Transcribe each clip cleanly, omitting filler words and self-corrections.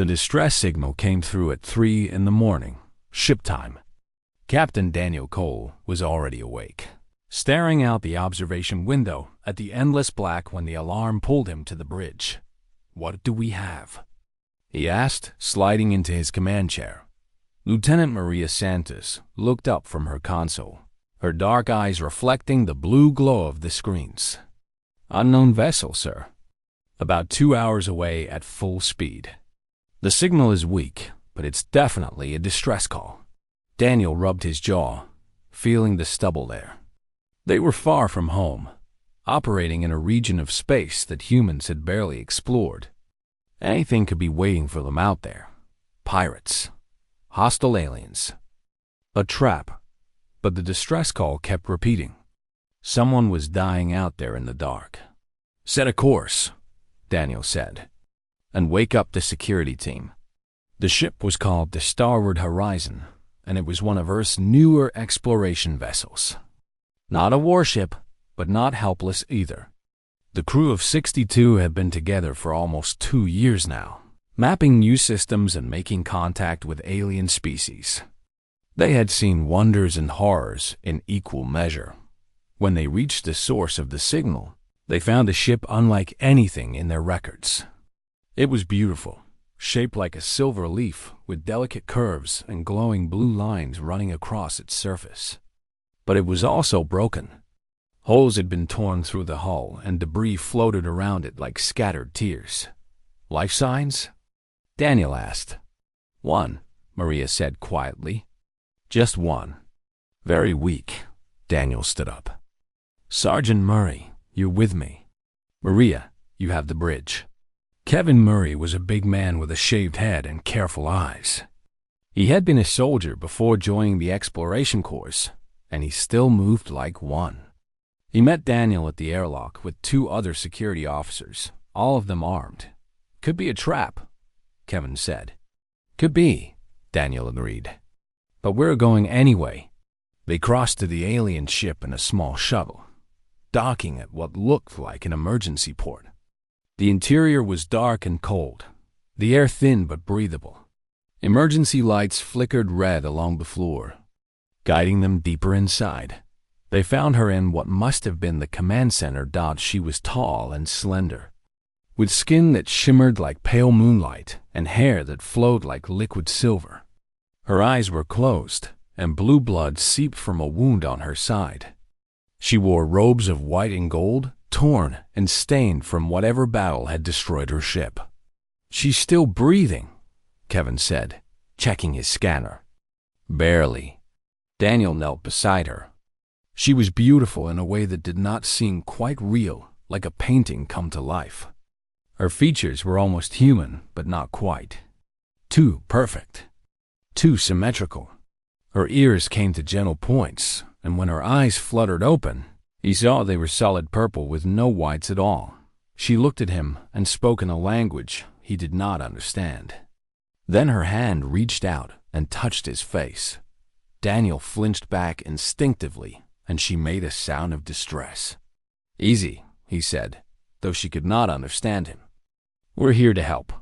The distress signal came through at 3 in the morning, ship time. Captain Daniel Cole was already awake, staring out the observation window at the endless black when the alarm pulled him to the bridge. "What do we have?" he asked, sliding into his command chair. Lieutenant Maria Santos looked up from her console, her dark eyes reflecting the blue glow of the screens. "Unknown vessel, sir. About 2 hours away at full speed. The signal is weak, but it's definitely a distress call." Daniel rubbed his jaw, feeling the stubble there. They were far from home, operating in a region of space that humans had barely explored. Anything could be waiting for them out there. Pirates, hostile aliens, a trap. But the distress call kept repeating. Someone was dying out there in the dark. "Set a course," Daniel said, "and wake up the security team." The ship was called the Starbound Horizon, and it was one of Earth's newer exploration vessels. Not a warship, but not helpless either. The crew of 62 had been together for almost 2 years now, mapping new systems and making contact with alien species. They had seen wonders and horrors in equal measure. When they reached the source of the signal, they found a ship unlike anything in their records. It was beautiful, shaped like a silver leaf with delicate curves and glowing blue lines running across its surface. But it was also broken. Holes had been torn through the hull, and debris floated around it like scattered tears. "Life signs?" Daniel asked. "One," Maria said quietly. "Just one. Very weak." Daniel stood up. "Sergeant Murray, you're with me. Maria, you have the bridge." Kevin Murray was a big man with a shaved head and careful eyes. He had been a soldier before joining the exploration course, and he still moved like one. He met Daniel at the airlock with 2 other security officers, all of them armed. "Could be a trap," Kevin said. "Could be," Daniel agreed. "But we're going anyway." They crossed to the alien ship in a small shuttle, docking at what looked like an emergency port. The interior was dark and cold, the air thin but breathable. Emergency lights flickered red along the floor, guiding them deeper inside. They found her in what must have been the command center. She was tall and slender, with skin that shimmered like pale moonlight and hair that flowed like liquid silver. Her eyes were closed, and blue blood seeped from a wound on her side. She wore robes of white and gold, torn and stained from whatever battle had destroyed her ship. "She's still breathing," Kevin said, checking his scanner. "Barely." Daniel knelt beside her. She was beautiful in a way that did not seem quite real, like a painting come to life. Her features were almost human, but not quite. Too perfect. Too symmetrical. Her ears came to gentle points, and when her eyes fluttered open, he saw they were solid purple with no whites at all. She looked at him and spoke in a language he did not understand. Then her hand reached out and touched his face. Daniel flinched back instinctively, and she made a sound of distress. "Easy," he said, though she could not understand him. "We're here to help."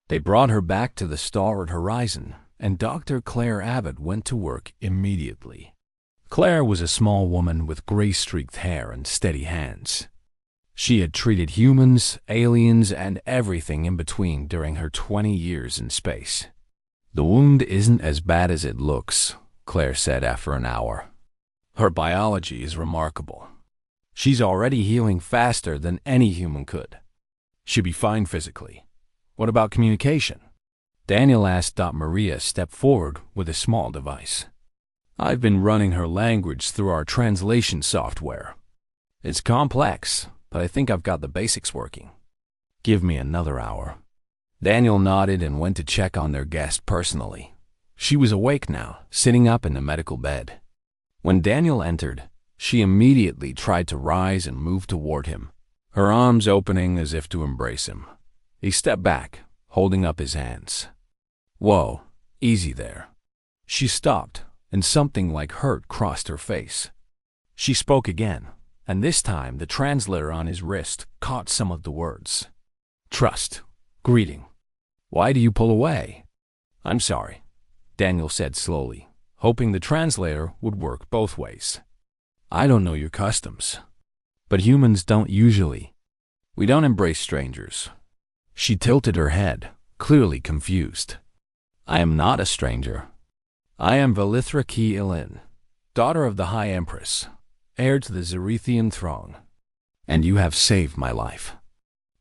They brought her back to the Starbound Horizon, and Dr. Claire Abbott went to work immediately. Claire was a small woman with gray-streaked hair and steady hands. She had treated humans, aliens, and everything in between during her 20 years in space. "The wound isn't as bad as it looks," Claire said after an hour. "Her biology is remarkable. She's already healing faster than any human could. She'll be fine physically. What about communication?" Daniel asked. Maria stepped forward with a small device. "I've been running her language through our translation software. It's complex, but I think I've got the basics working. Give me another hour." Daniel nodded and went to check on their guest personally. She was awake now, sitting up in the medical bed. When Daniel entered, she immediately tried to rise and move toward him, her arms opening as if to embrace him. He stepped back, holding up his hands. "Whoa, easy there." She stopped, and something like hurt crossed her face. She spoke again, and this time the translator on his wrist caught some of the words. "Trust, greeting, Why do you pull away? I'm sorry, Daniel said slowly, hoping the translator would work both ways. I don't know your customs. But humans don't usually. We don't embrace strangers. She tilted her head, clearly confused. I am not a stranger. I am Valithra Ki Ilin, daughter of the High Empress, heir to the Zerethian throne. And you have saved my life.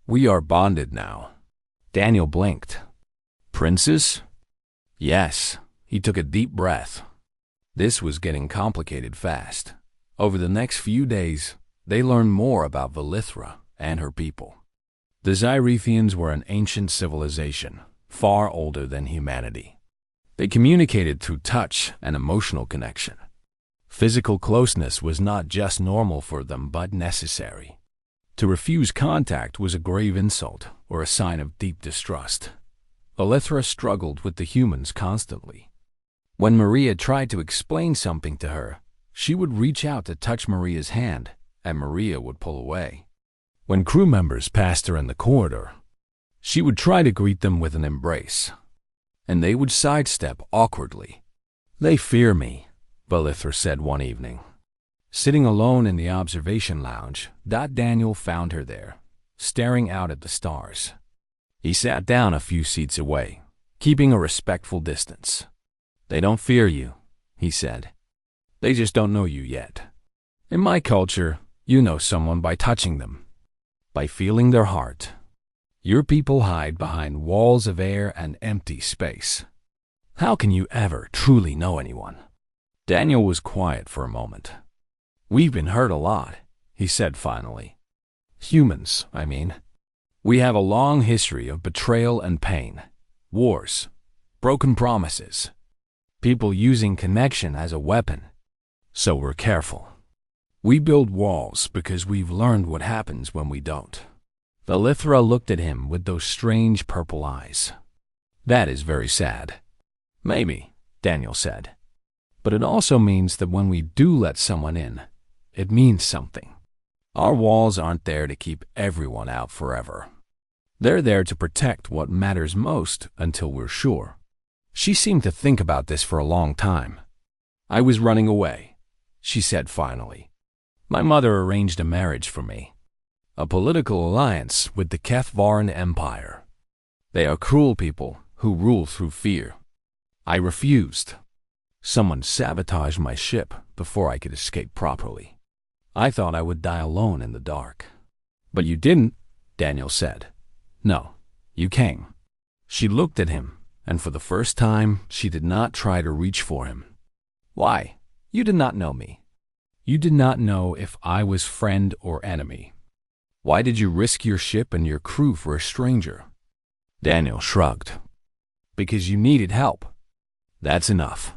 We are bonded now. Daniel blinked. Princess? Yes. He took a deep breath. This was getting complicated fast. Over the next few days, they learned more about Valithra and her people. The Zerethians were an ancient civilization, far older than humanity. They communicated through touch and emotional connection. Physical closeness was not just normal for them, but necessary. To refuse contact was a grave insult or a sign of deep distrust. Valithra struggled with the humans constantly. When Maria tried to explain something to her, she would reach out to touch Maria's hand, and Maria would pull away. When crew members passed her in the corridor, she would try to greet them with an embrace, and they would sidestep awkwardly. They fear me, Valithra said one evening. Sitting alone in the observation lounge, Daniel found her there, staring out at the stars. He sat down a few seats away, keeping a respectful distance. They don't fear you, he said. They just don't know you yet. In my culture, you know someone by touching them, by feeling their heart. Your people hide behind walls of air and empty space. How can you ever truly know anyone? Daniel was quiet for a moment. We've been hurt a lot, he said finally. Humans, I mean. We have a long history of betrayal and pain, wars, broken promises, people using connection as a weapon. So we're careful. We build walls because we've learned what happens when we don't. Valithra looked at him with those strange purple eyes. That is very sad. Maybe, Daniel said. But it also means that when we do let someone in, it means something. Our walls aren't there to keep everyone out forever. They're there to protect what matters most until we're sure. She seemed to think about this for a long time. I was running away, she said finally. My mother arranged a marriage for me, a political alliance with the Kethvaran Empire. They are cruel people who rule through fear. I refused. Someone sabotaged my ship before I could escape properly. I thought I would die alone in the dark. But you didn't, Daniel said. No, you came. She looked at him, and for the first time, she did not try to reach for him. Why? You did not know me. You did not know if I was friend or enemy. Why did you risk your ship and your crew for a stranger? Daniel shrugged. Because you needed help. That's enough.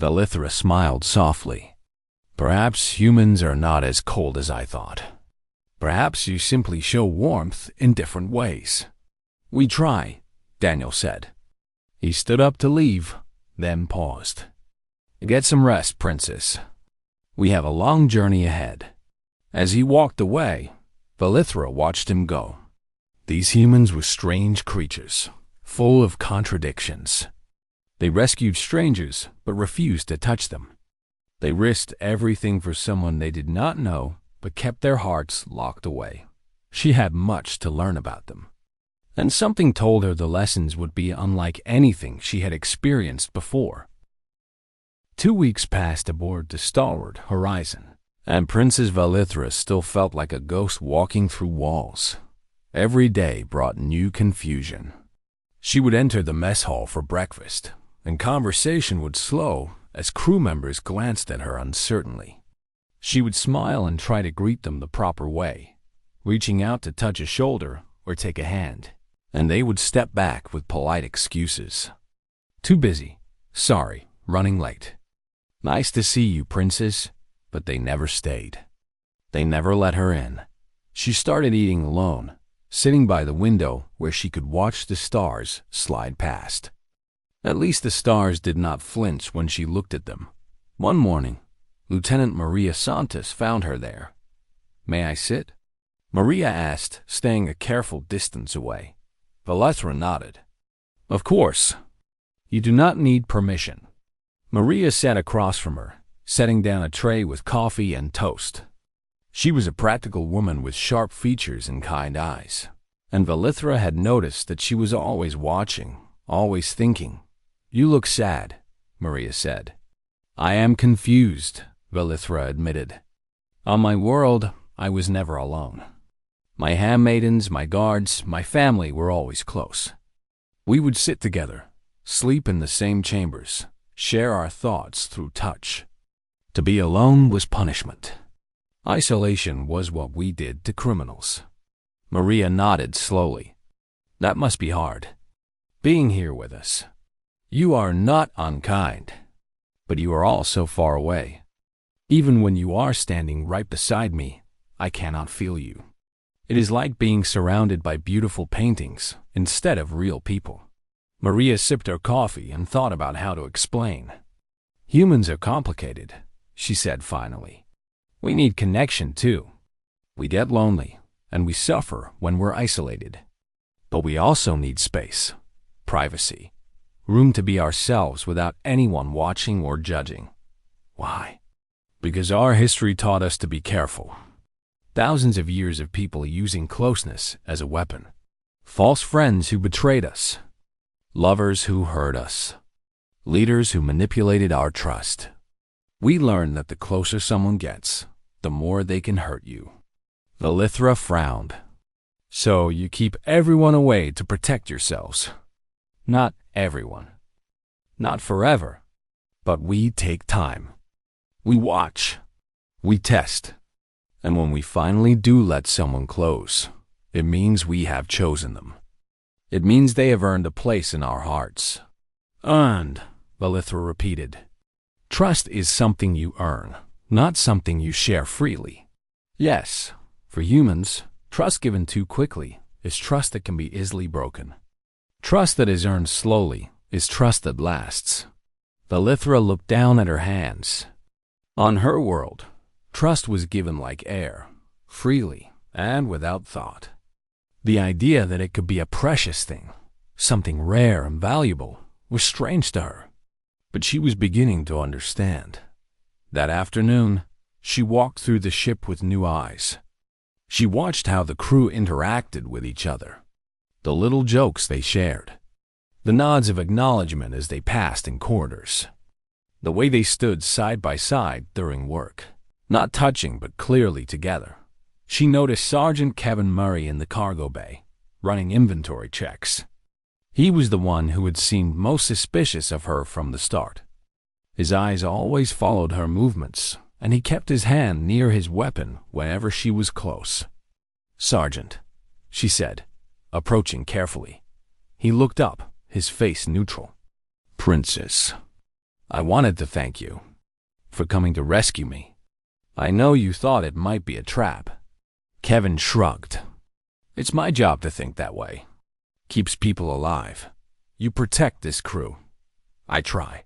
Valithra smiled softly. Perhaps humans are not as cold as I thought. Perhaps you simply show warmth in different ways. We try, Daniel said. He stood up to leave, then paused. Get some rest, Princess. We have a long journey ahead. As he walked away, Valithra watched him go. These humans were strange creatures, full of contradictions. They rescued strangers, but refused to touch them. They risked everything for someone they did not know, but kept their hearts locked away. She had much to learn about them. And something told her the lessons would be unlike anything she had experienced before. 2 weeks passed aboard the Starboard Horizon, and Princess Valithra still felt like a ghost walking through walls. Every day brought new confusion. She would enter the mess hall for breakfast, and conversation would slow as crew members glanced at her uncertainly. She would smile and try to greet them the proper way, reaching out to touch a shoulder or take a hand, and they would step back with polite excuses. Too busy. Sorry, running late. Nice to see you, Princess, but they never stayed. They never let her in. She started eating alone, sitting by the window where she could watch the stars slide past. At least the stars did not flinch when she looked at them. One morning, Lieutenant Maria Santos found her there. May I sit? Maria asked, staying a careful distance away. Valithra nodded. Of course. You do not need permission. Maria sat across from her, setting down a tray with coffee and toast. She was a practical woman with sharp features and kind eyes, and Valithra had noticed that she was always watching, always thinking. "You look sad," Maria said. "I am confused," Valithra admitted. "On my world, I was never alone. My handmaidens, my guards, my family were always close. We would sit together, sleep in the same chambers, share our thoughts through touch. To be alone was punishment. Isolation was what we did to criminals." Maria nodded slowly. "That must be hard, being here with us. You are not unkind, but you are all so far away. Even when you are standing right beside me, I cannot feel you. It is like being surrounded by beautiful paintings instead of real people." Maria sipped her coffee and thought about how to explain. "Humans are complicated," she said finally. "We need connection too. We get lonely, and we suffer when we're isolated. But we also need space, privacy, room to be ourselves without anyone watching or judging. Why? Because our history taught us to be careful. Thousands of years of people using closeness as a weapon. False friends who betrayed us. Lovers who hurt us. Leaders who manipulated our trust. We learn that the closer someone gets, the more they can hurt you." Valithra frowned. "So you keep everyone away to protect yourselves?" "Not everyone. Not forever. But we take time. We watch. We test. And when we finally do let someone close, it means we have chosen them. It means they have earned a place in our hearts." "Earned," Valithra repeated. "Trust is something you earn, not something you share freely." "Yes, for humans, trust given too quickly is trust that can be easily broken. Trust that is earned slowly is trust that lasts." Valithra looked down at her hands. On her world, trust was given like air, freely and without thought. The idea that it could be a precious thing, something rare and valuable, was strange to her. But she was beginning to understand. That afternoon, she walked through the ship with new eyes. She watched how the crew interacted with each other, the little jokes they shared, the nods of acknowledgement as they passed in corridors, the way they stood side by side during work, not touching but clearly together. She noticed Sergeant Kevin Murray in the cargo bay, running inventory checks. He was the one who had seemed most suspicious of her from the start. His eyes always followed her movements, and he kept his hand near his weapon whenever she was close. "Sergeant," she said, approaching carefully. He looked up, his face neutral. "Princess, I wanted to thank you for coming to rescue me. I know you thought it might be a trap." Kevin shrugged. "It's my job to think that way. Keeps people alive. You protect this crew. I try."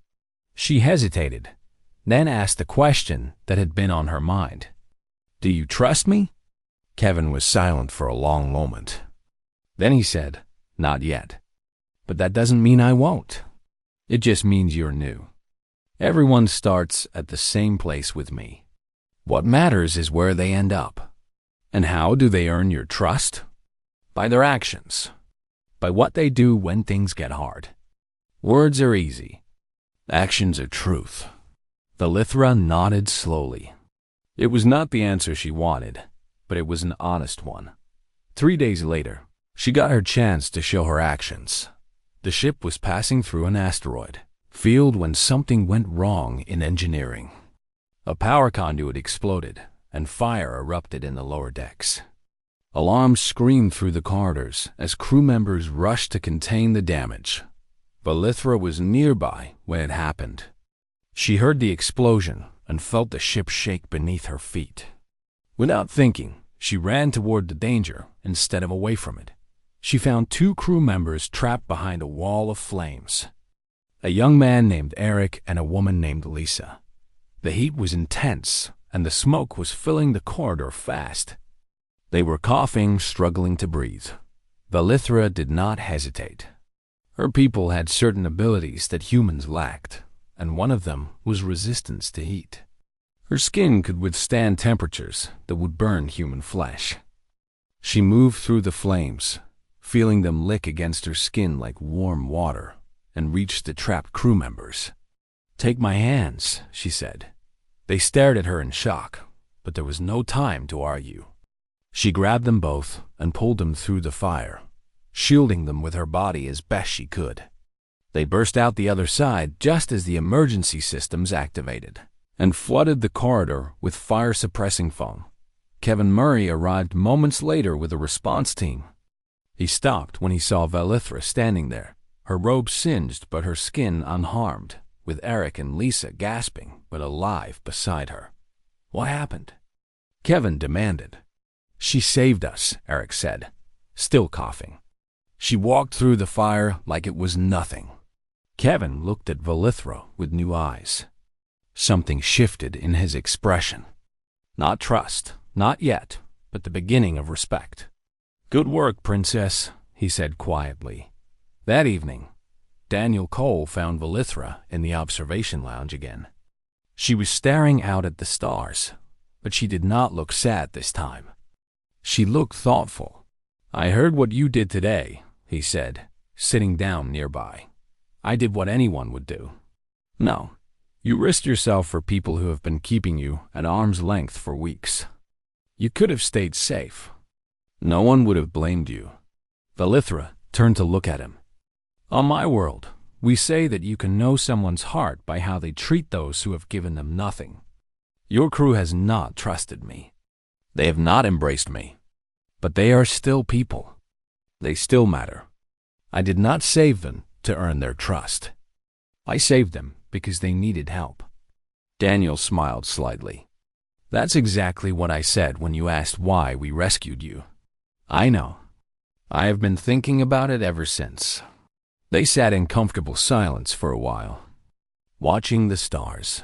She hesitated, then asked the question that had been on her mind. "Do you trust me?" Kevin was silent for a long moment. Then he said, "Not yet. But that doesn't mean I won't. It just means you're new. Everyone starts at the same place with me. What matters is where they end up. And how do they earn your trust? By their actions. By what they do when things get hard. Words are easy. Actions are truth." Valithra nodded slowly. It was not the answer she wanted, but it was an honest one. 3 days later, she got her chance to show her actions. The ship was passing through an asteroid field when something went wrong in engineering. A power conduit exploded, and fire erupted in the lower decks. Alarms screamed through the corridors as crew members rushed to contain the damage. Valithra was nearby when it happened. She heard the explosion and felt the ship shake beneath her feet. Without thinking, she ran toward the danger instead of away from it. She found 2 crew members trapped behind a wall of flames. A young man named Eric and a woman named Lisa. The heat was intense, and the smoke was filling the corridor fast. They were coughing, struggling to breathe. Valithra did not hesitate. Her people had certain abilities that humans lacked, and one of them was resistance to heat. Her skin could withstand temperatures that would burn human flesh. She moved through the flames, feeling them lick against her skin like warm water, and reached the trapped crew members. "Take my hands," she said. They stared at her in shock, but there was no time to argue. She grabbed them both and pulled them through the fire, shielding them with her body as best she could. They burst out the other side just as the emergency systems activated and flooded the corridor with fire-suppressing foam. Kevin Murray arrived moments later with a response team. He stopped when he saw Valithra standing there, her robe singed but her skin unharmed, with Eric and Lisa gasping but alive beside her. "What happened?" Kevin demanded. "She saved us," Eric said, still coughing. "She walked through the fire like it was nothing." Kevin looked at Valithra with new eyes. Something shifted in his expression. Not trust, not yet, but the beginning of respect. "Good work, Princess," he said quietly. That evening, Daniel Cole found Valithra in the observation lounge again. She was staring out at the stars, but she did not look sad this time. She looked thoughtful. "I heard what you did today," he said, sitting down nearby. "I did what anyone would do." "No, you risked yourself for people who have been keeping you at arm's length for weeks. You could have stayed safe. No one would have blamed you." Valithra turned to look at him. "On my world, we say that you can know someone's heart by how they treat those who have given them nothing. Your crew has not trusted me. They have not embraced me. But they are still people. They still matter. I did not save them to earn their trust. I saved them because they needed help." Daniel smiled slightly. "That's exactly what I said when you asked why we rescued you. I know. I have been thinking about it ever since." They sat in comfortable silence for a while, watching the stars.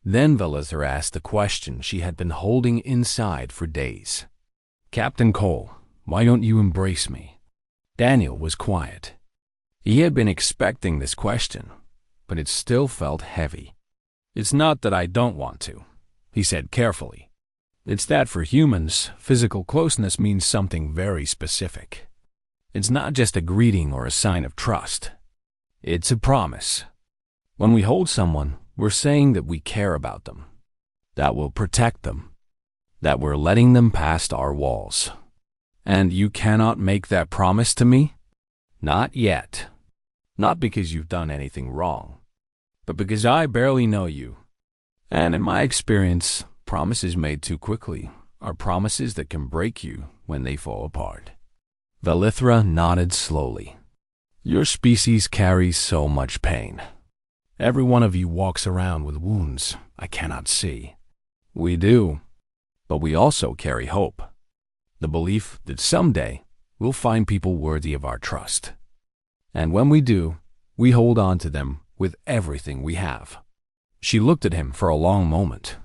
Then Valithra asked the question she had been holding inside for days. "Captain Cole, why don't you embrace me?" Daniel was quiet. He had been expecting this question, but it still felt heavy. "It's not that I don't want to," he said carefully. "It's that for humans, physical closeness means something very specific. It's not just a greeting or a sign of trust. It's a promise. When we hold someone, we're saying that we care about them, that we'll protect them, that we're letting them past our walls. And you cannot make that promise to me? Not yet. Not because you've done anything wrong, but because I barely know you. And in my experience, promises made too quickly are promises that can break you when they fall apart." Valithra nodded slowly. "Your species carries so much pain. Every one of you walks around with wounds I cannot see. We do, but we also carry hope. The belief that someday we'll find people worthy of our trust. And when we do, we hold on to them with everything we have." She looked at him for a long moment.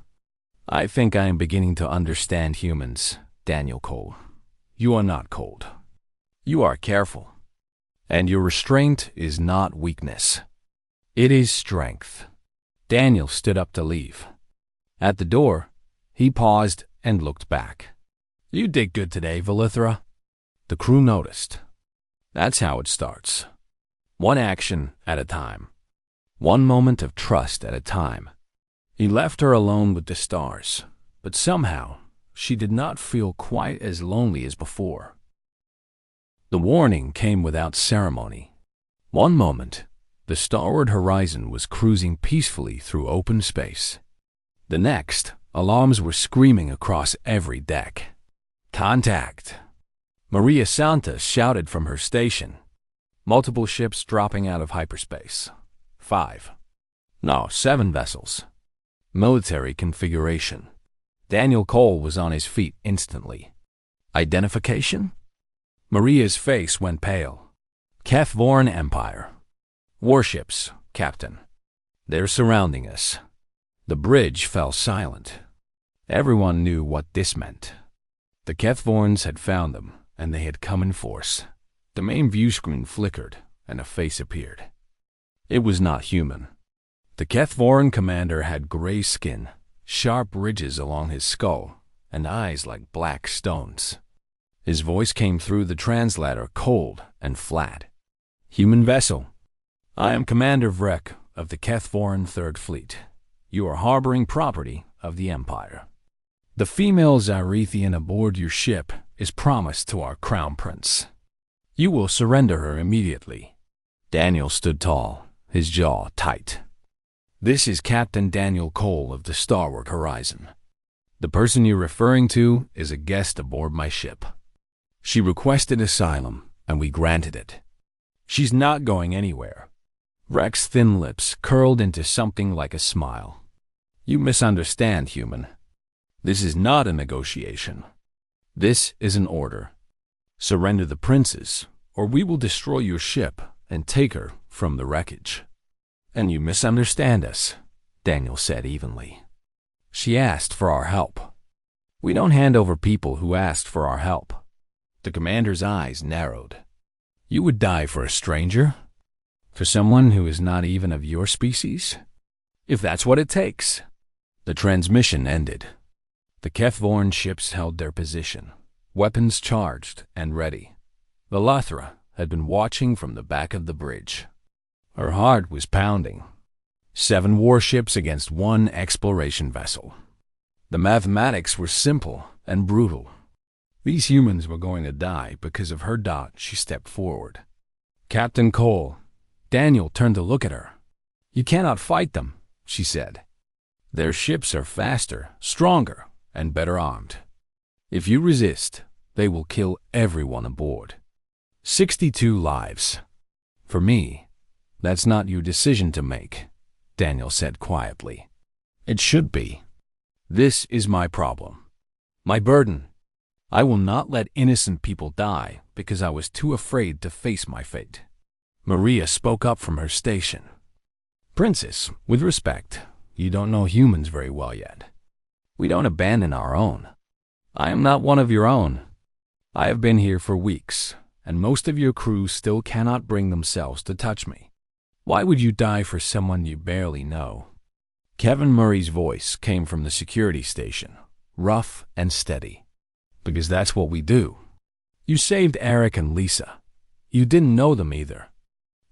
"I think I am beginning to understand humans, Daniel Cole. You are not cold. You are careful. And your restraint is not weakness. It is strength." Daniel stood up to leave. At the door, he paused and looked back. "You did good today, Valithra." The crew noticed. That's how it starts. One action at a time. One moment of trust at a time. He left her alone with the stars, but somehow she did not feel quite as lonely as before. The warning came without ceremony. One moment, the starward horizon was cruising peacefully through open space. The next, alarms were screaming across every deck. "Contact!" Maria Santos shouted from her station. Multiple ships dropping out of hyperspace. 7 vessels. Military configuration. Daniel Cole was on his feet instantly. Identification? Maria's face went pale. Kethvorn Empire. Warships, Captain. They're surrounding us. The bridge fell silent. Everyone knew what this meant. The Kethvorns had found them, and they had come in force. The main view screen flickered, and a face appeared. It was not human. The Kethvoran commander had gray skin, sharp ridges along his skull, and eyes like black stones. His voice came through the translator cold and flat. "Human vessel. I am Commander Vrek of the Kethvoran Third Fleet. You are harboring property of the Empire. The female Zyrethian aboard your ship is promised to our Crown Prince. You will surrender her immediately." Daniel stood tall, his jaw tight. "This is Captain Daniel Cole of the Starward Horizon. The person you're referring to is a guest aboard my ship. She requested asylum, and we granted it. She's not going anywhere." Rek's thin lips curled into something like a smile. "You misunderstand, human. This is not a negotiation. This is an order. Surrender the princess, or we will destroy your ship and take her from the wreckage." "And you misunderstand us," Daniel said evenly. "She asked for our help. We don't hand over people who asked for our help." The commander's eyes narrowed. "You would die for a stranger? For someone who is not even of your species? If that's what it takes." The transmission ended. The Kethvoran ships held their position, weapons charged and ready. Valethra had been watching from the back of the bridge. Her heart was pounding. 7 warships against 1 exploration vessel. The mathematics were simple and brutal. These humans were going to die because of her. She stepped forward. "Captain Cole." Daniel turned to look at her. "You cannot fight them," she said. "Their ships are faster, stronger, and better armed. If you resist, they will kill everyone aboard. 62 lives. For me, that's not your decision to make," Daniel said quietly. "It should be. This is my problem. My burden. I will not let innocent people die because I was too afraid to face my fate." Maria spoke up from her station. "Princess, with respect, you don't know humans very well yet. We don't abandon our own. I am not one of your own. I have been here for weeks, and most of your crew still cannot bring themselves to touch me. Why would you die for someone you barely know?" Kevin Murray's voice came from the security station, rough and steady. "Because that's what we do. You saved Eric and Lisa. You didn't know them either.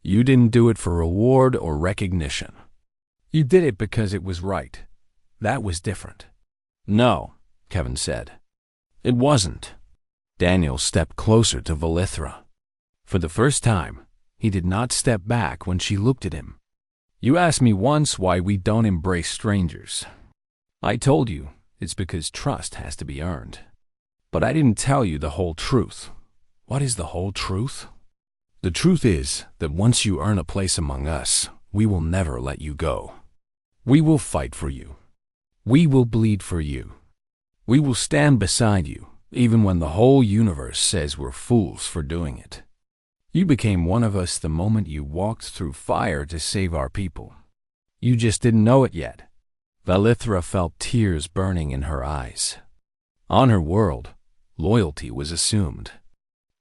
You didn't do it for reward or recognition. You did it because it was right. That was different." "No," Kevin said. "It wasn't." Daniel stepped closer to Valethra. For the first time, he did not step back when she looked at him. "You asked me once why we don't embrace strangers. I told you it's because trust has to be earned. But I didn't tell you the whole truth." "What is the whole truth?" "The truth is that once you earn a place among us, we will never let you go. We will fight for you. We will bleed for you. We will stand beside you, even when the whole universe says we're fools for doing it. You became one of us the moment you walked through fire to save our people. You just didn't know it yet." Valethra felt tears burning in her eyes. On her world, loyalty was assumed.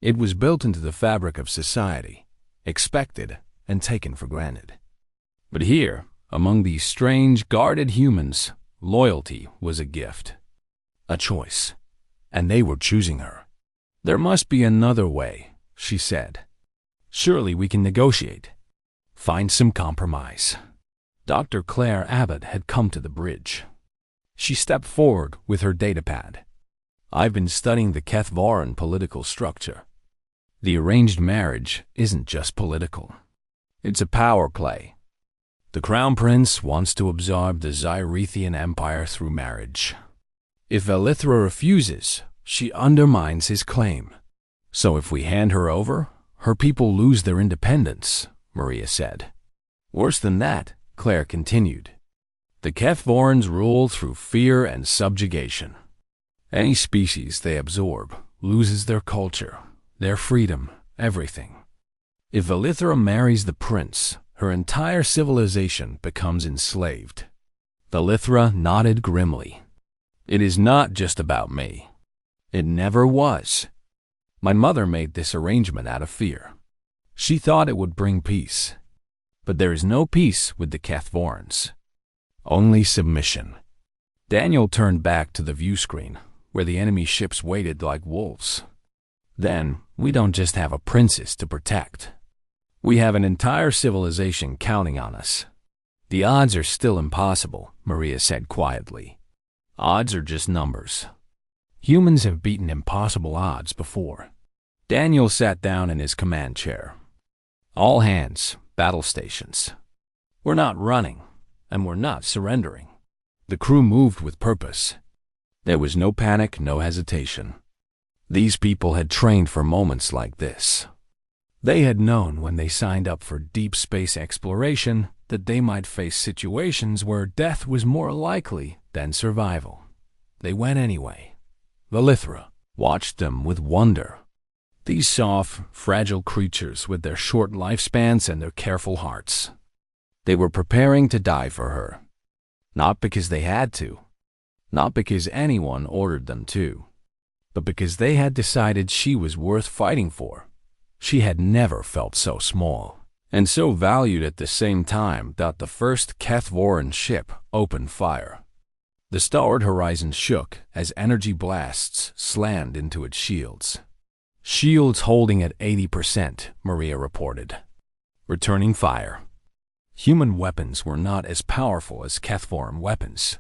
It was built into the fabric of society, expected and taken for granted. But here, among these strange, guarded humans, loyalty was a gift, a choice, and they were choosing her. "There must be another way," she said. "Surely we can negotiate. Find some compromise." Dr. Claire Abbott had come to the bridge. She stepped forward with her datapad. "I've been studying the Kethvoran political structure. The arranged marriage isn't just political. It's a power play. The Crown Prince wants to absorb the Zyrethian Empire through marriage. If Valethra refuses, she undermines his claim. So if we hand her over, her people lose their independence," Maria said. "Worse than that," Claire continued. "The Kethvorans rule through fear and subjugation. Any species they absorb loses their culture, their freedom, everything. If Valethra marries the prince, her entire civilization becomes enslaved." Valethra nodded grimly. "It is not just about me. It never was. My mother made this arrangement out of fear. She thought it would bring peace. But there is no peace with the Cathvorans. Only submission. Daniel turned back to the view screen, where the enemy ships waited like wolves. Then, we don't just have a princess to protect. We have an entire civilization counting on us. The odds are still impossible, Maria said quietly. Odds are just numbers. Humans have beaten impossible odds before. Daniel sat down in his command chair. All hands, battle stations. We're not running, and we're not surrendering. The crew moved with purpose. There was no panic, no hesitation. These people had trained for moments like this. They had known when they signed up for deep space exploration that they might face situations where death was more likely than survival. They went anyway. Valithra watched them with wonder. These soft, fragile creatures with their short lifespans and their careful hearts. They were preparing to die for her. Not because they had to. Not because anyone ordered them to. But because they had decided she was worth fighting for. She had never felt so small, and so valued at the same time that the first Cathvoran ship opened fire. The starward horizon shook as energy blasts slammed into its shields. Shields holding at 80%, Maria reported. Returning fire. Human weapons were not as powerful as Cathvoran weapons,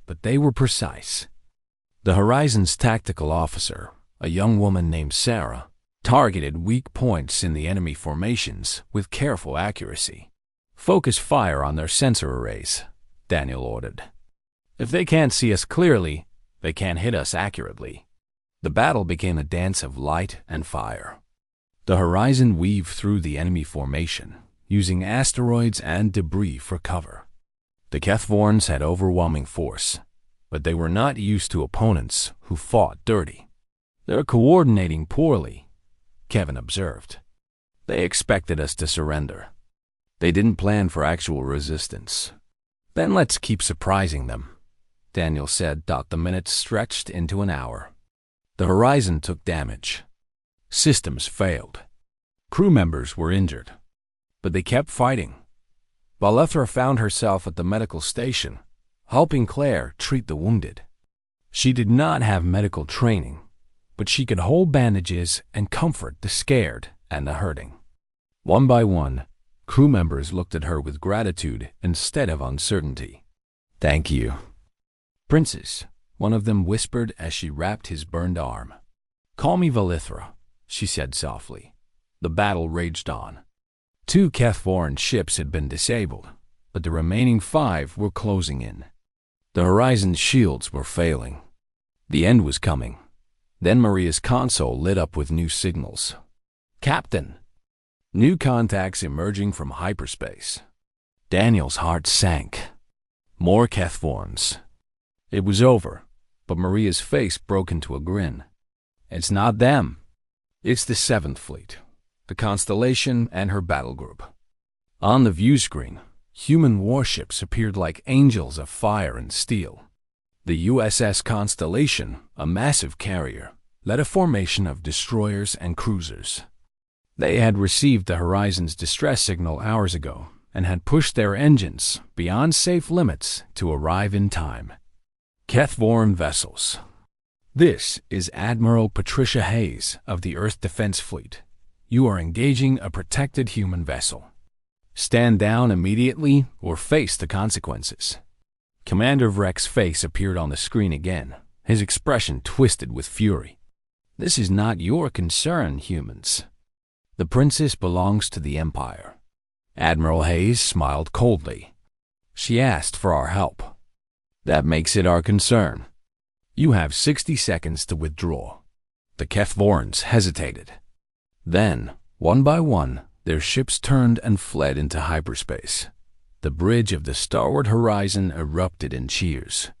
but they were precise. The Horizon's tactical officer, a young woman named Sarah, targeted weak points in the enemy formations with careful accuracy. Focus fire on their sensor arrays, Daniel ordered. If they can't see us clearly, they can't hit us accurately. The battle became a dance of light and fire. The Horizon weaved through the enemy formation, using asteroids and debris for cover. The Cathvorans had overwhelming force, but they were not used to opponents who fought dirty. They're coordinating poorly, Kevin observed. They expected us to surrender. They didn't plan for actual resistance. Then let's keep surprising them, Daniel said. The minutes stretched into an hour. The Horizon took damage. Systems failed. Crew members were injured. But they kept fighting. Valethra found herself at the medical station, helping Claire treat the wounded. She did not have medical training, but she could hold bandages and comfort the scared and the hurting. One by one, crew members looked at her with gratitude instead of uncertainty. "Thank you." "Princess," one of them whispered as she wrapped his burned arm. "Call me Valithra," she said softly. The battle raged on. 2 Cathvoran ships had been disabled, but the remaining 5 were closing in. The Horizon's shields were failing. The end was coming. Then Maria's console lit up with new signals. "Captain!" New contacts emerging from hyperspace. Daniel's heart sank. More Cathvorans. It was over, but Maria's face broke into a grin. "It's not them. It's the 7th Fleet, the Constellation and her battle group." On the view screen, human warships appeared like angels of fire and steel. The USS Constellation, a massive carrier, led a formation of destroyers and cruisers. They had received the Horizon's distress signal hours ago and had pushed their engines beyond safe limits to arrive in time. Cathvoran vessels. "This is Admiral Patricia Hayes of the Earth Defense Fleet. You are engaging a protected human vessel. Stand down immediately or face the consequences." Commander Vrek's face appeared on the screen again, his expression twisted with fury. "This is not your concern, humans. The princess belongs to the Empire." Admiral Hayes smiled coldly. "She asked for our help. That makes it our concern. You have 60 seconds to withdraw." The Cathvorans hesitated. Then, one by one, their ships turned and fled into hyperspace. The bridge of the starward horizon erupted in cheers.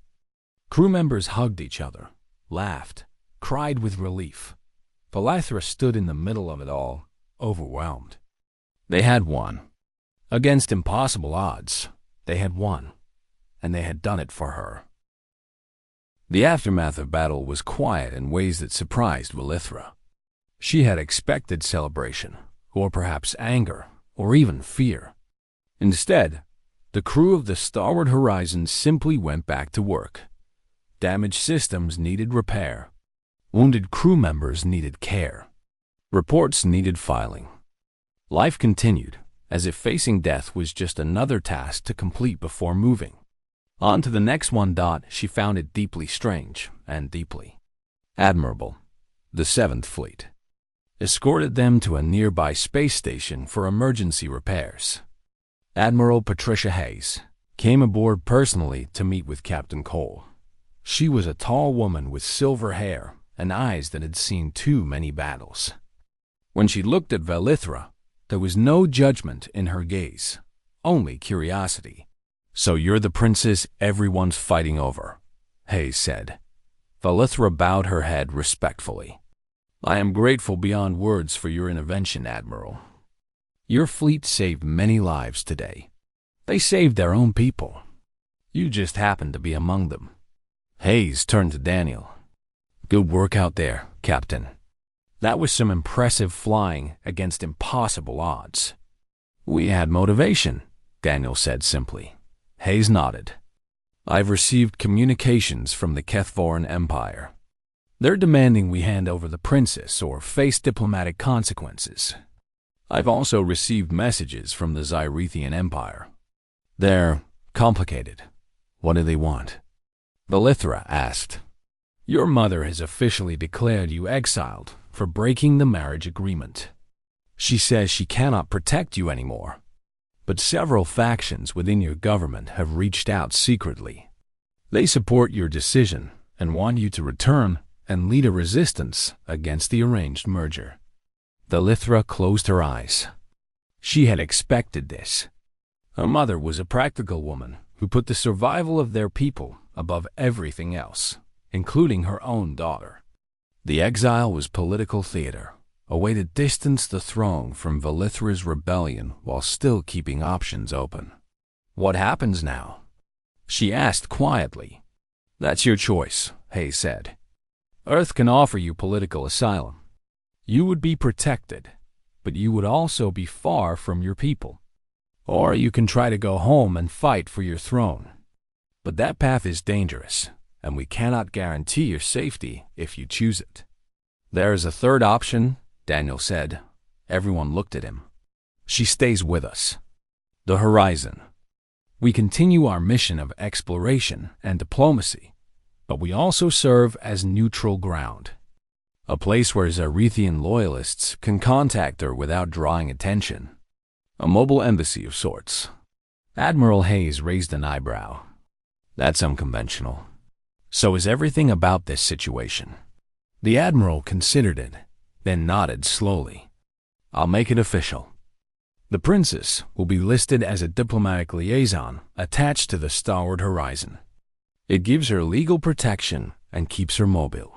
Crew members hugged each other, laughed, cried with relief. Valithra stood in the middle of it all, overwhelmed. They had won. Against impossible odds, they had won, and they had done it for her. The aftermath of battle was quiet in ways that surprised Valithra. She had expected celebration, or perhaps anger, or even fear. Instead, the crew of the Starboard Horizon simply went back to work. Damaged systems needed repair. Wounded crew members needed care. Reports needed filing. Life continued, as if facing death was just another task to complete before moving on to the next one. She found it deeply strange and deeply admirable. The Seventh Fleet escorted them to a nearby space station for emergency repairs. Admiral Patricia Hayes came aboard personally to meet with Captain Cole. She was a tall woman with silver hair and eyes that had seen too many battles. When she looked at Velithra, there was no judgment in her gaze, only curiosity. "So you're the princess everyone's fighting over," Hayes said. Velithra bowed her head respectfully. "I am grateful beyond words for your intervention, Admiral. Your fleet saved many lives today. They saved their own people. You just happened to be among them." Hayes turned to Daniel. "Good work out there, Captain. That was some impressive flying against impossible odds." "We had motivation," Daniel said simply. Hayes nodded. "I've received communications from the Kethvoran Empire. They're demanding we hand over the princess or face diplomatic consequences. I've also received messages from the Zyrethian Empire. They're complicated. What do they want?" Velithra asked. "Your mother has officially declared you exiled for breaking the marriage agreement. She says she cannot protect you anymore. But several factions within your government have reached out secretly. They support your decision and want you to return and lead a resistance against the arranged merger." Velithra closed her eyes. She had expected this. Her mother was a practical woman who put the survival of their people above everything else, including her own daughter. The exile was political theater, a way to distance the throne from Velithra's rebellion while still keeping options open. "What happens now?" she asked quietly. "That's your choice," Hayes said. "Earth can offer you political asylum. You would be protected, but you would also be far from your people. Or you can try to go home and fight for your throne. But that path is dangerous, and we cannot guarantee your safety if you choose it." "There is a third option," Daniel said. Everyone looked at him. "She stays with us. The Horizon. We continue our mission of exploration and diplomacy, but we also serve as neutral ground. A place where Zyrethian loyalists can contact her without drawing attention. A mobile embassy of sorts." Admiral Hayes raised an eyebrow. "That's unconventional. So is everything about this situation?" The Admiral considered it, then nodded slowly. "I'll make it official. The princess will be listed as a diplomatic liaison attached to the Starboard Horizon. It gives her legal protection and keeps her mobile.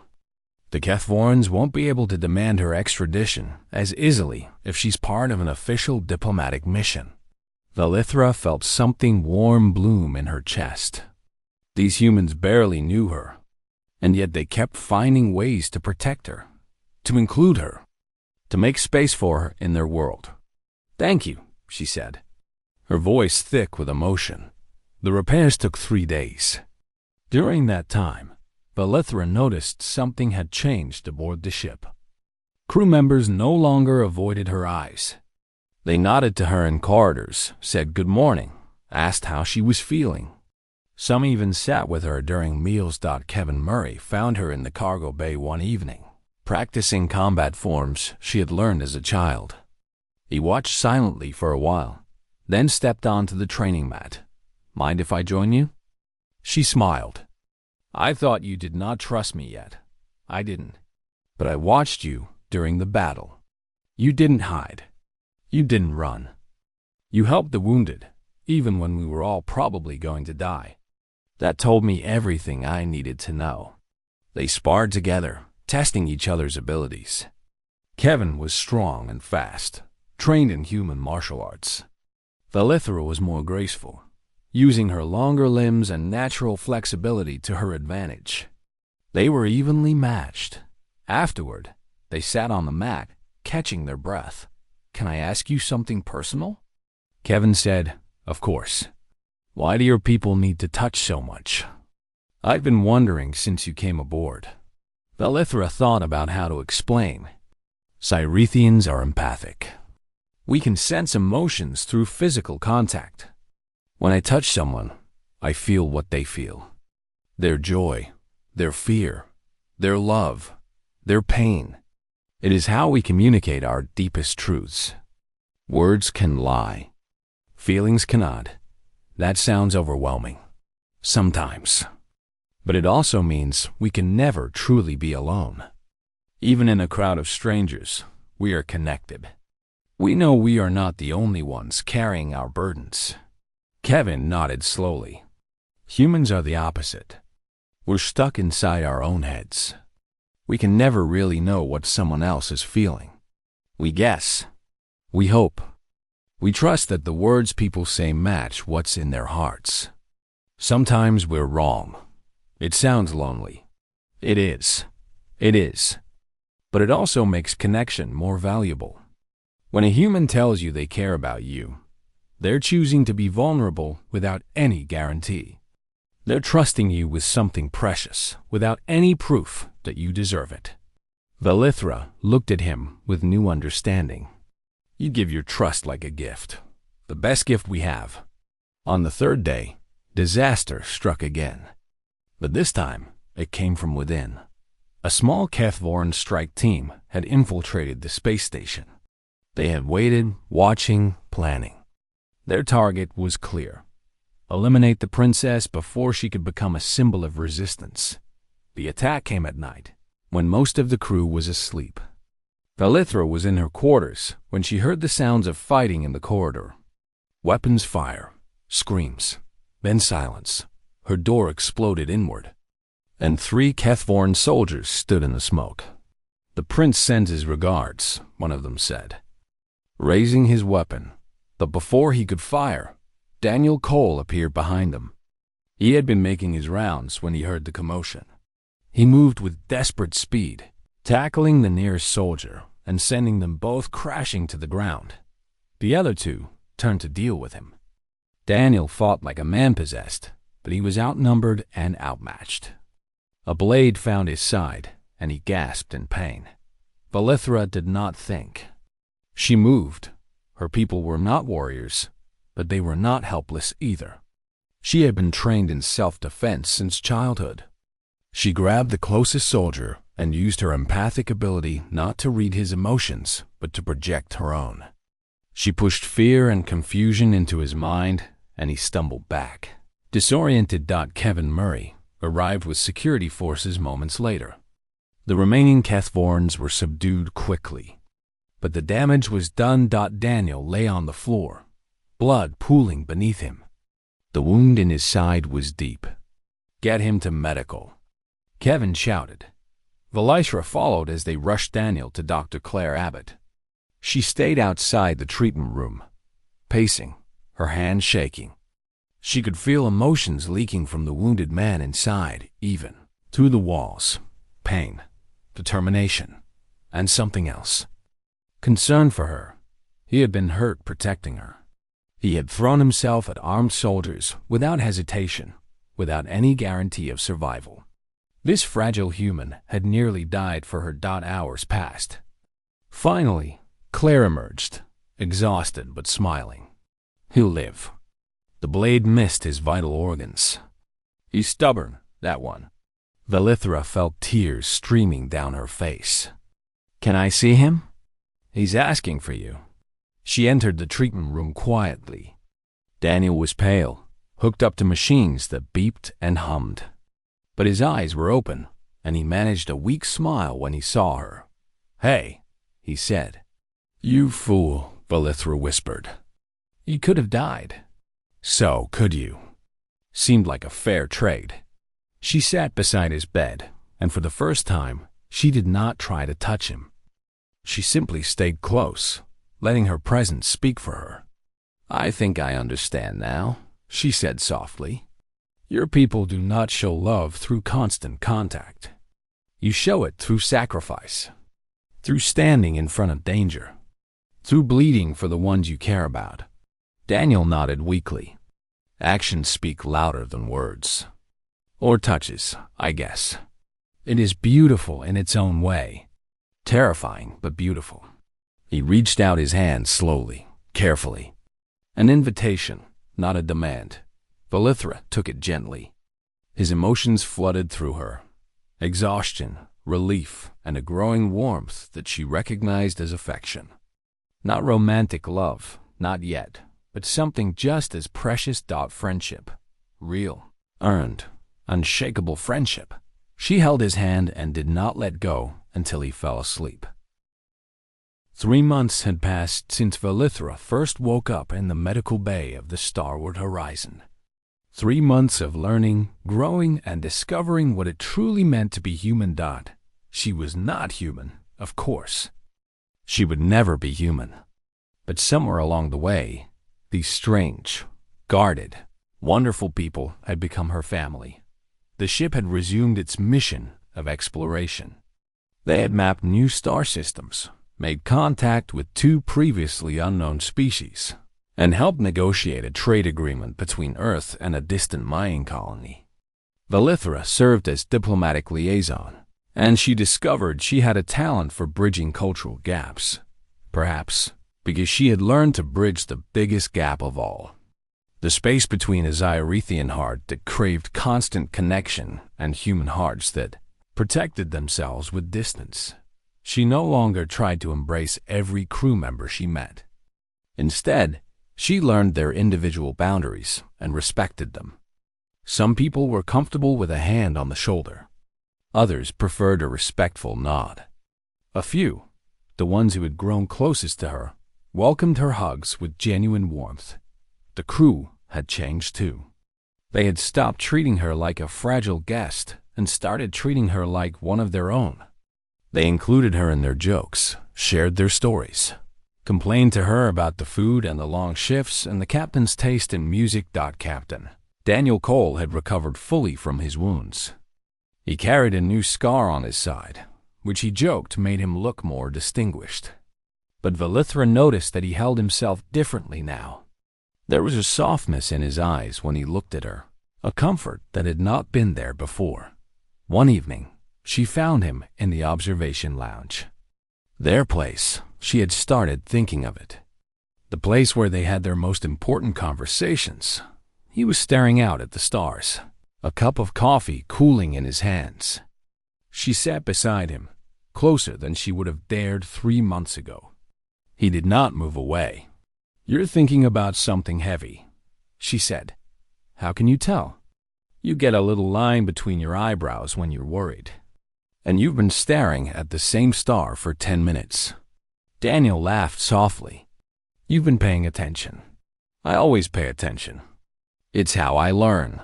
The Kethvorans won't be able to demand her extradition as easily if she's part of an official diplomatic mission." Velithra felt something warm bloom in her chest. These humans barely knew her, and yet they kept finding ways to protect her, to include her, to make space for her in their world. "Thank you," she said, her voice thick with emotion. The repairs took 3 days. During that time, Velithra noticed something had changed aboard the ship. Crew members no longer avoided her eyes. They nodded to her in corridors, said good morning, asked how she was feeling. Some even sat with her during meals. Kevin Murray found her in the cargo bay one evening, practicing combat forms she had learned as a child. He watched silently for a while, then stepped onto the training mat. "Mind if I join you?" She smiled. "I thought you did not trust me yet. I didn't. But I watched you during the battle. You didn't hide. You didn't run. You helped the wounded, even when we were all probably going to die. That told me everything I needed to know." They sparred together, testing each other's abilities. Kevin was strong and fast, trained in human martial arts. Velithra was more graceful, using her longer limbs and natural flexibility to her advantage. They were evenly matched. Afterward, they sat on the mat, catching their breath. "Can I ask you something personal?" Kevin said, "Of course. Why do your people need to touch so much?" "I've been wondering since you came aboard." Valithra thought about how to explain. "Cyrethians are empathic. We can sense emotions through physical contact. When I touch someone, I feel what they feel. Their joy, their fear, their love, their pain. It is how we communicate our deepest truths. Words can lie. Feelings cannot. That sounds overwhelming. Sometimes. But it also means we can never truly be alone. Even in a crowd of strangers, we are connected. We know we are not the only ones carrying our burdens." Kevin nodded slowly. "Humans are the opposite. We're stuck inside our own heads. We can never really know what someone else is feeling. We guess. We hope. We trust that the words people say match what's in their hearts. Sometimes we're wrong. It sounds lonely. It is. It is. But it also makes connection more valuable. When a human tells you they care about you, they're choosing to be vulnerable without any guarantee. They're trusting you with something precious without any proof that you deserve it." Valithra looked at him with new understanding. "You give your trust like a gift, the best gift we have." On the third day, disaster struck again. But this time, it came from within. A small Kethvoran strike team had infiltrated the space station. They had waited, watching, planning. Their target was clear. Eliminate the princess before she could become a symbol of resistance. The attack came at night, when most of the crew was asleep. Valithra was in her quarters when she heard the sounds of fighting in the corridor. Weapons fire, screams, then silence. Her door exploded inward, and 3 Kethvoran soldiers stood in the smoke. "The prince sends his regards," one of them said, raising his weapon. But before he could fire, Daniel Cole appeared behind them. He had been making his rounds when he heard the commotion. He moved with desperate speed, tackling the nearest soldier and sending them both crashing to the ground. The other 2 turned to deal with him. Daniel fought like a man possessed, but he was outnumbered and outmatched. A blade found his side, and he gasped in pain. Valithra did not think. She moved. Her people were not warriors, but they were not helpless either. She had been trained in self-defense since childhood. She grabbed the closest soldier and used her empathic ability not to read his emotions, but to project her own. She pushed fear and confusion into his mind, and he stumbled back. Disoriented. Kevin Murray arrived with security forces moments later. The remaining Kethvorans were subdued quickly. But the damage was done. Daniel lay on the floor, blood pooling beneath him. The wound in his side was deep. "Get him to medical," Kevin shouted. Valithra followed as they rushed Daniel to Dr. Claire Abbott. She stayed outside the treatment room, pacing, her hands shaking. She could feel emotions leaking from the wounded man inside, even through the walls. Pain, determination, and something else. Concern for her. He had been hurt protecting her. He had thrown himself at armed soldiers without hesitation, without any guarantee of survival. This fragile human had nearly died for her. Hours passed. Finally, Claire emerged, exhausted but smiling. "He'll live." The blade missed his vital organs. "He's stubborn, that one." Valithra felt tears streaming down her face. "Can I see him?" "He's asking for you." She entered the treatment room quietly. Daniel was pale, hooked up to machines that beeped and hummed. But his eyes were open, and he managed a weak smile when he saw her. "Hey," he said. "You fool," Valithra whispered. "You could have died." "So could you." Seemed like a fair trade. She sat beside his bed, and for the first time, she did not try to touch him. She simply stayed close, letting her presence speak for her. "I think I understand now," she said softly. "Your people do not show love through constant contact. You show it through sacrifice, through standing in front of danger, through bleeding for the ones you care about. Daniel nodded weakly. Actions speak louder than words. Or touches, I guess. It is beautiful in its own way. Terrifying, but beautiful. He reached out his hand slowly, carefully. An invitation, not a demand. Valithra took it gently. His emotions flooded through her. Exhaustion, relief, and a growing warmth that she recognized as affection. Not romantic love, not yet, but something just as precious. Friendship. Real, earned, unshakable friendship. She held his hand and did not let go until he fell asleep. 3 months had passed since Valithra first woke up in the medical bay of the starward horizon. 3 months of learning, growing, and discovering what it truly meant to be human. She was not human, of course. She would never be human. But somewhere along the way, these strange, guarded, wonderful people had become her family. The ship had resumed its mission of exploration. They had mapped new star systems, made contact with 2 previously unknown species, and helped negotiate a trade agreement between Earth and a distant Mayan colony. Valithra served as diplomatic liaison, and she discovered she had a talent for bridging cultural gaps. Perhaps because she had learned to bridge the biggest gap of all. The space between a Xyrethian heart that craved constant connection and human hearts that protected themselves with distance. She no longer tried to embrace every crew member she met. Instead, she learned their individual boundaries and respected them. Some people were comfortable with a hand on the shoulder. Others preferred a respectful nod. A few, the ones who had grown closest to her, welcomed her hugs with genuine warmth. The crew had changed too. They had stopped treating her like a fragile guest and started treating her like one of their own. They included her in their jokes, shared their stories, complained to her about the food and the long shifts and the captain's taste in music. Captain Daniel Cole had recovered fully from his wounds. He carried a new scar on his side, which he joked made him look more distinguished. But Valithra noticed that he held himself differently now. There was a softness in his eyes when he looked at her, a comfort that had not been there before. One evening, she found him in the observation lounge. Their place, she had started thinking of it. The place where they had their most important conversations. He was staring out at the stars, a cup of coffee cooling in his hands. She sat beside him, closer than she would have dared 3 months ago. He did not move away. "You're thinking about something heavy," she said. "How can you tell? You get a little line between your eyebrows when you're worried. And you've been staring at the same star for 10 minutes. Daniel laughed softly. "You've been paying attention. I always pay attention. It's how I learn."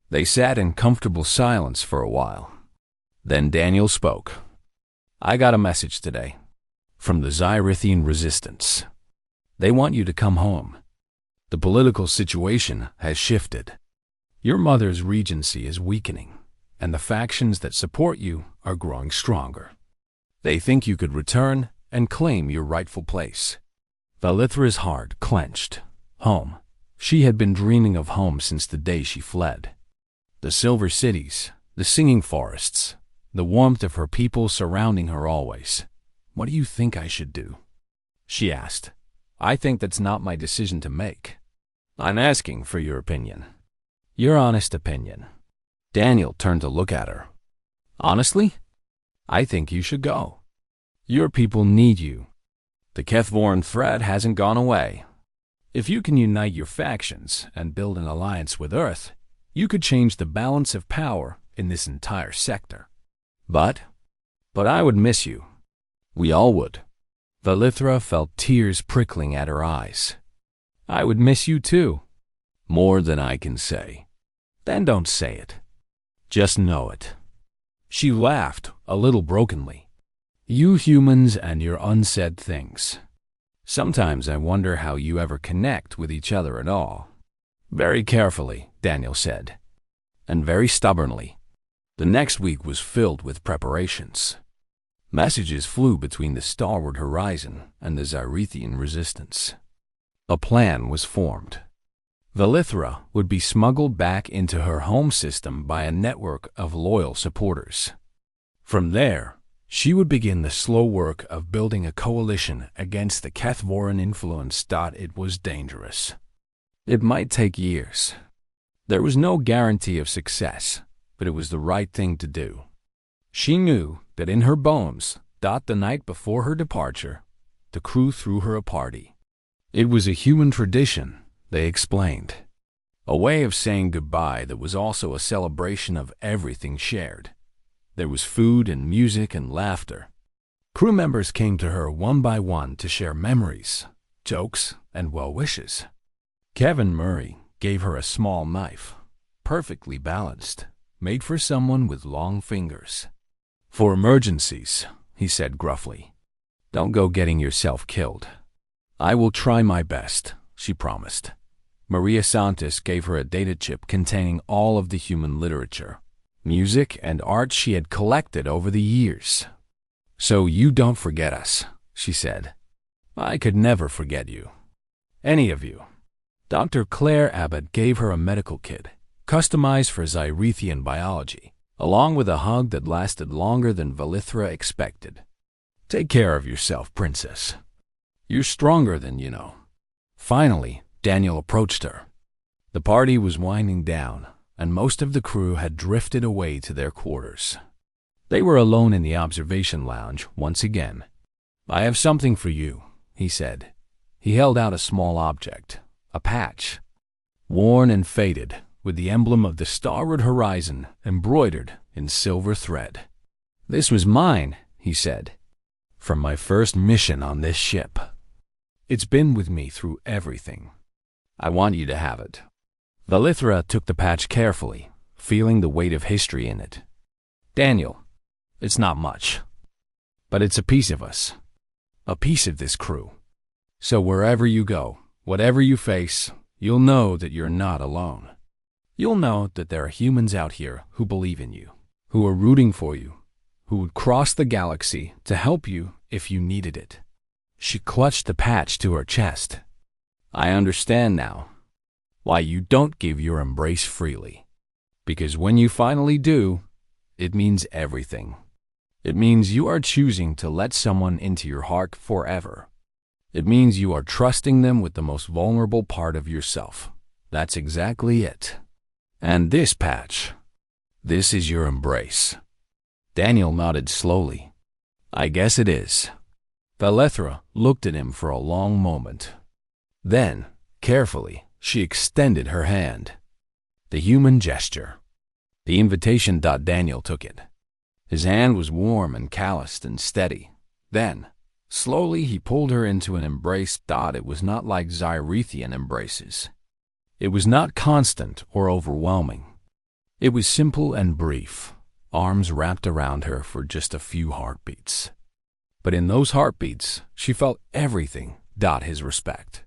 They sat in comfortable silence for a while. Then Daniel spoke. "I got a message today. From the Xyrethian resistance. They want you to come home. The political situation has shifted. Your mother's regency is weakening, and the factions that support you are growing stronger. They think you could return and claim your rightful place." Valithra's heart clenched. Home. She had been dreaming of home since the day she fled. The silver cities, the singing forests, the warmth of her people surrounding her always. "What do you think I should do?" she asked. "I think that's not my decision to make. I'm asking for your opinion." "Your honest opinion." Daniel turned to look at her. "Honestly? I think you should go. Your people need you. The Kethvoran threat hasn't gone away. If you can unite your factions and build an alliance with Earth, you could change the balance of power in this entire sector. But I would miss you. We all would." Valithra felt tears prickling at her eyes. "I would miss you too." "More than I can say." "Then don't say it. Just know it." She laughed, a little brokenly. "You humans and your unsaid things. Sometimes I wonder how you ever connect with each other at all." "Very carefully," Daniel said, "and very stubbornly." The next week was filled with preparations. Messages flew between the starboard horizon and the Xyrethian resistance. A plan was formed. Valithra would be smuggled back into her home system by a network of loyal supporters. From there, she would begin the slow work of building a coalition against the Kethvoran influence. It was dangerous. It might take years. There was no guarantee of success, but it was the right thing to do. She knew that in her bones, the night before her departure, the crew threw her a party. It was a human tradition, they explained. A way of saying goodbye that was also a celebration of everything shared. There was food and music and laughter. Crew members came to her one by one to share memories, jokes, and well wishes. Kevin Murray gave her a small knife, perfectly balanced, made for someone with long fingers. "For emergencies," he said gruffly. "Don't go getting yourself killed." "I will try my best," she promised. Maria Santos gave her a data chip containing all of the human literature, music, and art she had collected over the years. "So you don't forget us," she said. "I could never forget you. Any of you." Dr. Claire Abbott gave her a medical kit, customized for Xyrethian biology, along with a hug that lasted longer than Valithra expected. "Take care of yourself, princess. You're stronger than you know." Finally, Daniel approached her. The party was winding down, and most of the crew had drifted away to their quarters. They were alone in the observation lounge once again. "I have something for you," he said. He held out a small object, a patch, worn and faded, with the emblem of the starward horizon embroidered in silver thread. "This was mine," he said, "from my first mission on this ship. It's been with me through everything. I want you to have it." Valithra took the patch carefully, feeling the weight of history in it. "Daniel, it's not much, but it's a piece of us, a piece of this crew. So wherever you go, whatever you face, you'll know that you're not alone. You'll know that there are humans out here who believe in you, who are rooting for you, who would cross the galaxy to help you if you needed it." She clutched the patch to her chest. "I understand now why you don't give your embrace freely. Because when you finally do, it means everything. It means you are choosing to let someone into your heart forever. It means you are trusting them with the most vulnerable part of yourself. That's exactly it. And this patch, this is your embrace." Daniel nodded slowly. "I guess it is." Valithra looked at him for a long moment. Then, carefully, she extended her hand. The human gesture. The invitation. Daniel took it. His hand was warm and calloused and steady. Then, slowly he pulled her into an embrace. It was not like Xyrethian embraces. It was not constant or overwhelming. It was simple and brief, arms wrapped around her for just a few heartbeats. But in those heartbeats, she felt everything. His respect,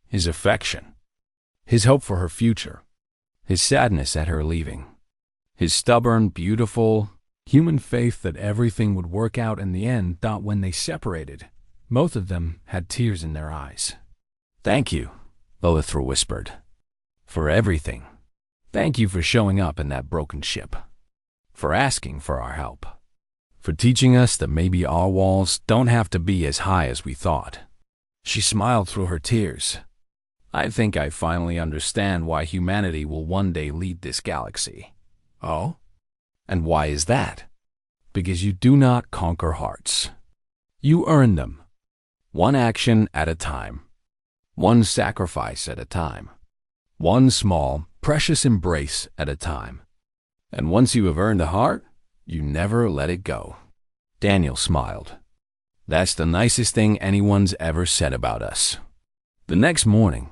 his affection, his hope for her future, his sadness at her leaving, his stubborn, beautiful, human faith that everything would work out in the end. When they separated, both of them had tears in their eyes. "Thank you," Valithra whispered, "for everything. Thank you for showing up in that broken ship, for asking for our help, for teaching us that maybe our walls don't have to be as high as we thought." She smiled through her tears. "I think I finally understand why humanity will one day lead this galaxy." "Oh? And why is that?" "Because you do not conquer hearts. You earn them, one action at a time, one sacrifice at a time, one small, precious embrace at a time. And once you have earned a heart, you never let it go." Daniel smiled. "That's the nicest thing anyone's ever said about us." The next morning,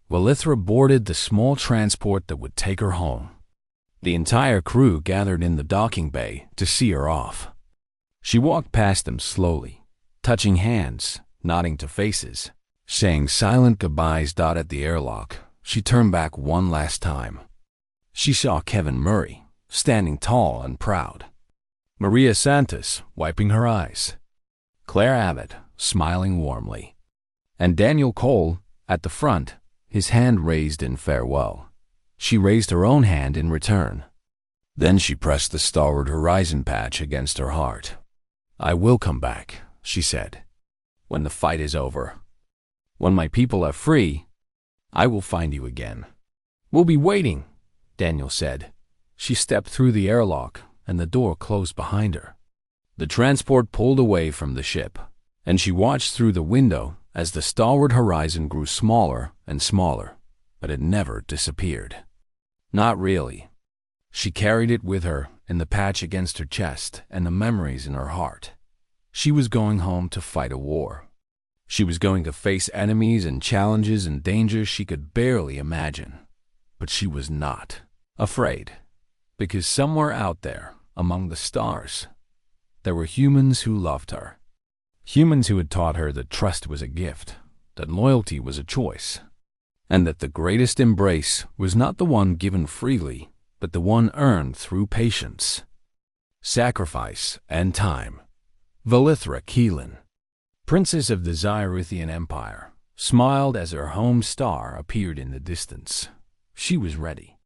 Valithra boarded the small transport that would take her home. The entire crew gathered in the docking bay to see her off. She walked past them slowly, touching hands, nodding to faces, saying silent goodbyes. At the airlock, she turned back one last time. She saw Kevin Murray, standing tall and proud. Maria Santos, wiping her eyes. Claire Abbott, smiling warmly. And Daniel Cole, at the front, his hand raised in farewell. She raised her own hand in return. Then she pressed the Starward Horizon patch against her heart. "I will come back," she said, "when the fight is over. When my people are free, I will find you again." "We'll be waiting," Daniel said. She stepped through the airlock, and the door closed behind her. The transport pulled away from the ship, and she watched through the window as the Starward Horizon grew smaller and smaller, but it never disappeared. Not really. She carried it with her in the patch against her chest and the memories in her heart. She was going home to fight a war. She was going to face enemies and challenges and dangers she could barely imagine. But she was not afraid, because somewhere out there, among the stars, there were humans who loved her. Humans who had taught her that trust was a gift, that loyalty was a choice, and that the greatest embrace was not the one given freely, but the one earned through patience, sacrifice, and time. Valithra Keelan, Princess of the Xyrithian Empire, smiled as her home star appeared in the distance. She was ready.